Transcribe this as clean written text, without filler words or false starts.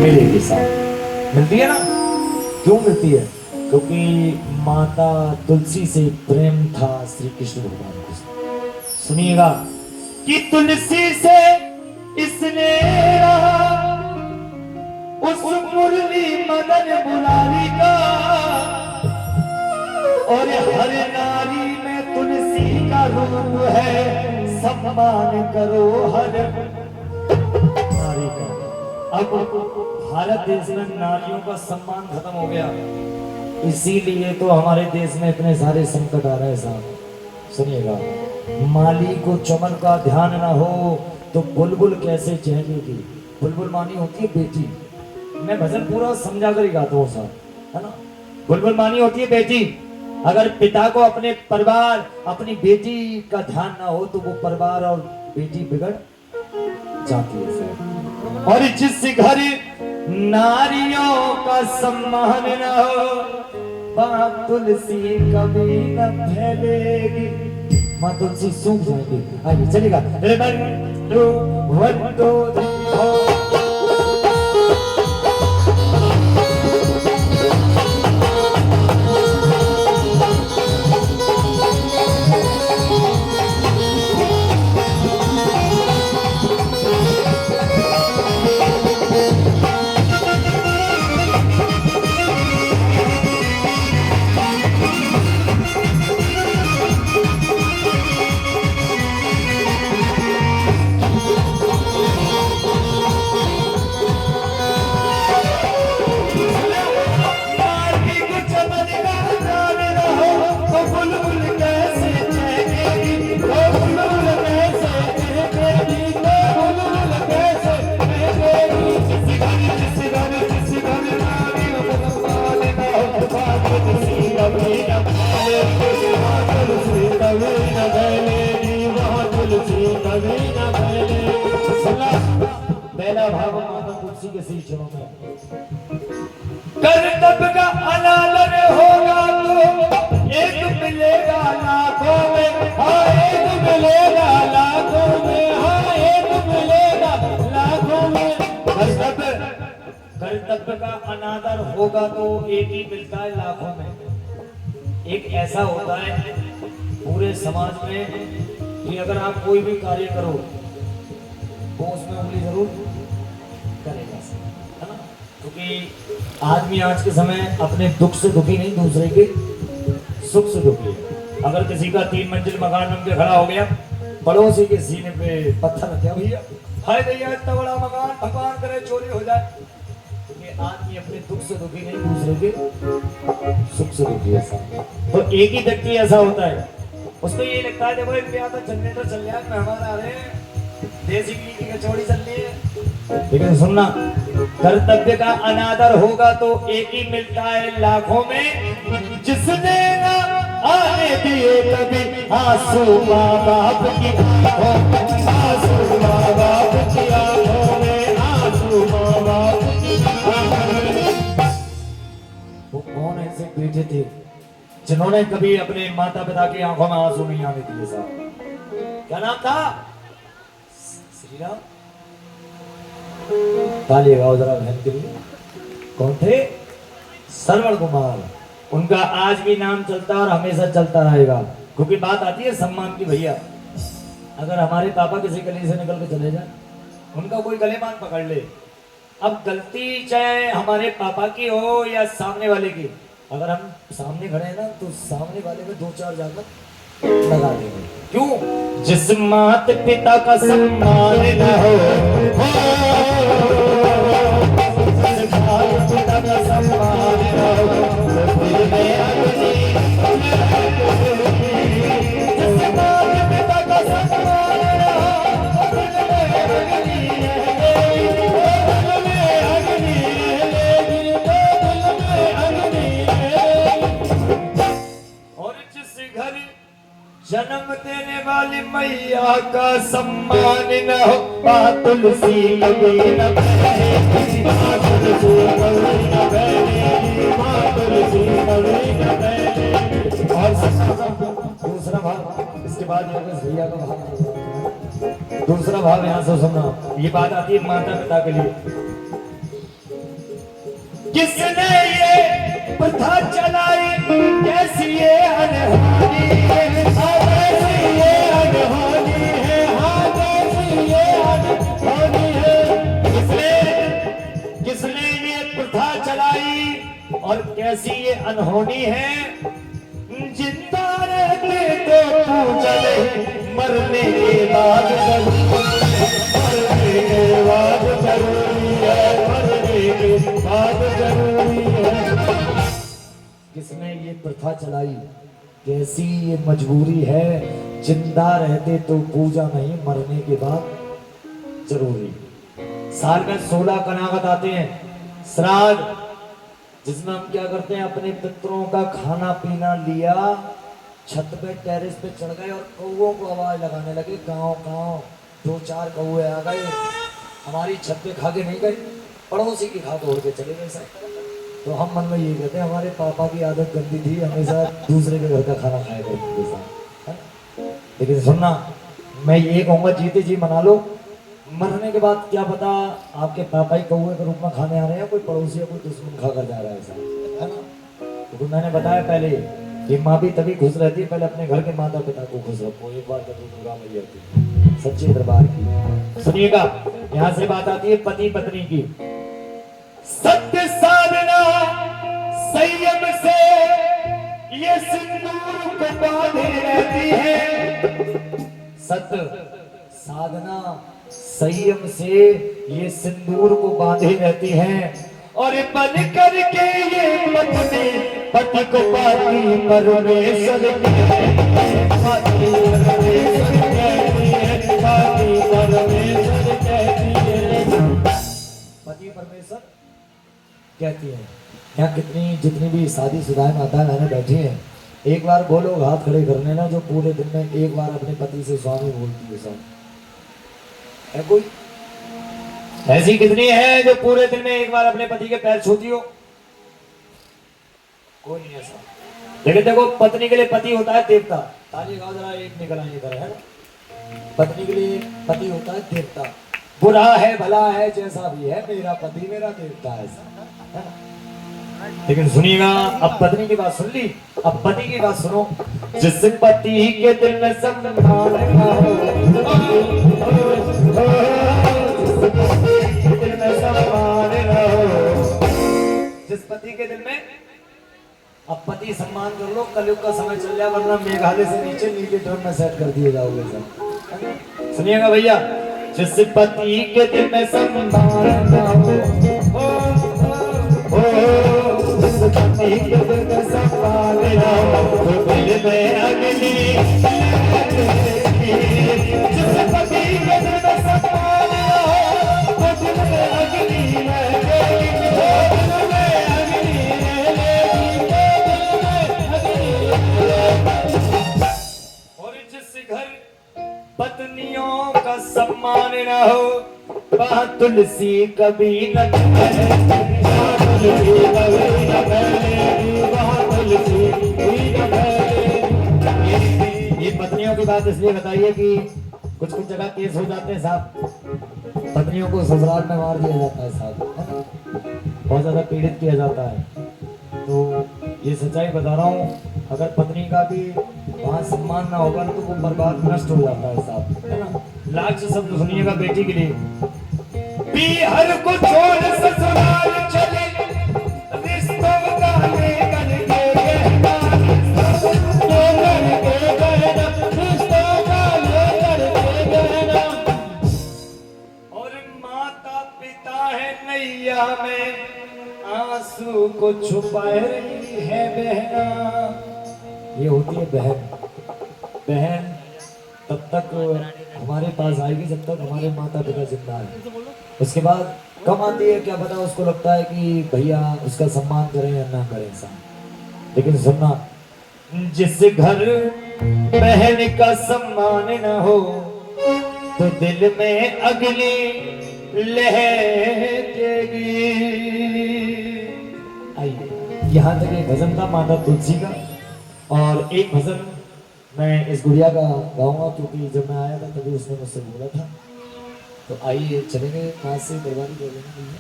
मिलेगी साहब, मिलती है ना। क्यों मिलती है? क्योंकि माता तुलसी से प्रेम था श्री कृष्ण भगवान को। सुनिएगा कि तुलसी से इसने रहा उस मुरली मदन मुरारी का, और हर नारी में तुलसी का रूप है, सम्मान करो हर नारी का। अब भारत देश में नारियों का सम्मान खत्म हो गया, इसीलिए तो हमारे देश में इतने सारे संकट आ रहे हैं साहब। सुनिएगा, माली को चमन का ध्यान ना हो तो बुलबुल कैसे चहकेगी। बुलबुल मानी होती है बेटी, मैं भजन पूरा समझा कर ही गाता हूँ साहब, है ना। बुलबुल मानी होती है बेटी। अगर पिता को अपने परिवार अपनी बेटी का ध्यान ना हो तो वो परिवार और बेटी बिगड़ जाती है साहब। और जिस घर नारियों का सम्मान न हो वहां तुलसी कभी न फैलेगी, मां तुलसी सूख जाएगी। आइए चलेगा। पहला भाव माता तुलसी के श्री चरणों में। कर्तव्य का अनादर होगा तो एक मिलेगा लाखों में, हाँ एक मिलेगा लाखों में, हाँ एक मिलेगा लाखों में। कर्तव्य का अनादर होगा तो एक ही मिलता है लाखों में। एक ऐसा होता है पूरे समाज में कि अगर आप कोई भी कार्य करो वो उसमें उंगली जरूर करेगा, है ना। क्योंकि आदमी आज के समय अपने दुख से दुखी नहीं, दूसरे के सुख से दुखी है। अगर किसी का 3 मंजिल मकान बन के खड़ा हो गया, पड़ोसी के सीने पे पत्थर रखा, भैया हाय भैया इतना बड़ा मकान, भगवान करे चोरी हो जाए। क्योंकि आदमी अपने दुख से दुखी नहीं, दूसरे के सुख से दुखी है। तो एक ही व्यक्ति ऐसा होता है, उसको ये लगता है देखो तो चलने तो चल रहा, मेहमान आ रहे हैं, देसी घी की कचौड़ी चल रही है। लेकिन सुनना, कर्तव्य का अनादर होगा तो एक ही मिलता है लाखों में, जिसने ना आने दिए कभी आंसू माँ बाप की आंखों में, आंसू माँ बाप की आंखों में, आंसू माँ बाप की आंखों में। वो कौन ऐसे बेटे थे जिन्होंने कभी अपने माता पिता की आंखों में आंसू नहीं आने दिए साहब? क्या नाम था? श्री राम। ताली गाओ जरा बहन के लिए। कौन थे? श्रवण कुमार। उनका आज भी नाम चलता और हमेशा चलता रहेगा, क्योंकि बात आती है सम्मान की। भैया अगर हमारे पापा किसी गली से निकल के चले जाए, उनका कोई गलेमान पकड़ ले, अब गलती चाहे हमारे पापा की हो या सामने वाले की, अगर हम सामने खड़े हैं ना तो सामने वाले में 2-4 जाकर लगा देंगे। क्यों? जिस माता पिता का सम्मान न हो, जिस माता पिता का सम्मान न हो, दिल में अग्नि, जिस माता पिता का सम्मान न हो, दिल में अग्नि है, दिल में अग्नि है, दिल में अग्नि है। और जिस घर जन्म देने वाली मैया का सम्मान न हो, मां तुलसी कभी न बहने, मां तुलसी कभी न बहने, मां तुलसी कभी न बहने। और दूसरा भाव, इसके बाद भैया का भाव, दूसरा भाव यहाँ से सुनना। ये बात आती है माता पिता के लिए। किसने ये प्रथा चलाई, कैसी ये अनहोनी है, कैसी ये अनहोनी है, हाँ कैसी ये अनहोनी है। किसने ये प्रथा चलाई और कैसी ये अनहोनी है। जिंदा रहते तो पूजा नहीं, मरने के बाद मरने के बाद जरूरी है, मरने के बाद जरूरी है। किसने ये प्रथा चलाई, कैसी ये मजबूरी है। जिंदा रहते तो पूजा नहीं, मरने के बाद जरूरी। साल में 16 कनागत आते हैं, श्राद्ध, जिसमें हम क्या करते हैं, अपने पितरों का खाना पीना लिया, छत पे टेरेस पे चढ़ गए और कौओं को आवाज लगाने लगे, गाँव गाँव। 2-4 कौए आ गए, हमारी छत पे खा के नहीं गए, पड़ोसी की खा तोड़ के चले गए सर। तो हम मन में ये कहते हैं, हमारे पापा की आदत गंदी थी, हमेशा दूसरे के घर का खाना खाया करते थे। लेकिन सुनना, मैं ये कहूँगा, जीते जी मना लो, मरने के बाद क्या पता आपके पापा ही कौए के रूप में खाने आ रहे हैं, कोई पड़ोसी या कोई दुश्मन खा कर जा रहा है ऐसा, है ना। तो मैंने बताया पहले, ये माँ भी तभी खुश रहती है, पहले अपने घर के माता पिता को खुश रखो। एक बार कभी दुर्गा मैया की सच्चे दरबार की सुनिएगा। यहाँ से बात आती है पति पत्नी की। सत्य साधना संयम से ये सिंदूर को बांधे रहती है। सत्य साधना संयम से ये सिंदूर को बांधे रहती है, और बन करके ये पत्नी पति को पाती परमेश्वर कहती है, पति परमेश्वर कहती है। यहाँ जितनी भी शादीशुदा माताएं बहनें बैठी हैं, एक बार बोलो हाथ खड़े करने ना, जो पूरे दिन में एक बार अपने पति से स्वामी बोलती है। सब है कोई ऐसी कितनी है जो पूरे दिन में एक बार अपने पति के पैर छूती हो? कोई नहीं ऐसा। लेकिन देखो, पत्नी के लिए पति होता है देवता। ताली गाओ जरा, एक निकल आइए है ना। पत्नी के लिए पति होता है देवता। बुरा है भला है जैसा भी है, मेरा पति मेरा देवता है, है ना। लेकिन सुनिएगा, अब पत्नी की बात सुन ली, अब पति की बात सुनो। जिस पति के दिल में सम्मान ना हो, जिस पति के दिल में, अब पति सम्मान कर लो, कलयुग का समय चल जाए, वरना मेघालय से नीचे ड्रम में सेट कर दिए जाओगे सब। सुनिएगा भैया, जिस पति के दिल में सम्मान ना हो, जिस पति के दिल में सम्मान ना हो, तो दिल में अग्नि, जिस पति के दिल में सम्मान ना हो, तो दिल में अग्नि पत्नियों का सम्मान न हो, वहाँ तुलसी कभी न ये पत्नियों की बात इसलिए बताइए कि कुछ जगह केस हो जाते हैं साहब, पत्नियों को ससुराल में मार दिया जाता है साहब, है ना, बहुत ज्यादा पीड़ित किया जाता है। तो ये सच्चाई बता रहा हूँ, अगर पत्नी का भी वहाँ सम्मान ना होगा तो वो बर्बाद नष्ट हो जाता है साहब, है ना। लाख से शब्द सुनिएगा बेटी के लिए। पीहर को छोड़ ससुराल चले, रिश्तों का लेकर के कहना, रिश्तों का लेकर के कहना, और माता पिता है नैया में आंसू को छुपाए रही है बहना। ये होती है बहन। बहन तब तक हमारे पास आएगी जब तक हमारे माता पिता जिंदा है। उसके बाद कम आती है, क्या पता उसको लगता है कि भैया उसका सम्मान करें या ना करें इंसान। लेकिन सुनना, जिस घर बहन का सम्मान न हो, तो दिल में अग्नि लहकेगी। आइए, यहाँ तक ये भजन था माता तुलसी का, और एक भजन मैं इस गुड़िया का गाऊंगा, क्योंकि जब मैं आया था तभी उसने मुझसे बोला था। तो आइए चलेंगे, पास से दरबारी बोलेंगे।